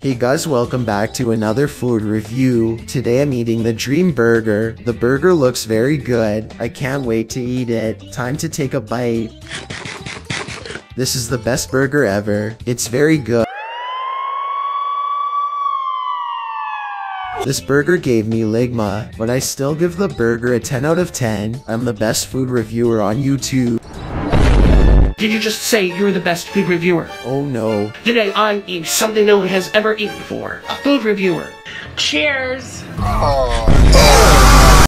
Hey guys, welcome back to another food review. Today I'm eating the Dream Burger. The burger looks very good. I can't wait to eat it. Time to take a bite. This is the best burger ever. It's very good. This burger gave me ligma, but I still give the burger a 10 out of 10. I'm the best food reviewer on YouTube. Did you just say you're the best food reviewer? Oh no. Today I'm eating something no one has ever eaten before. A food reviewer. Cheers! Oh.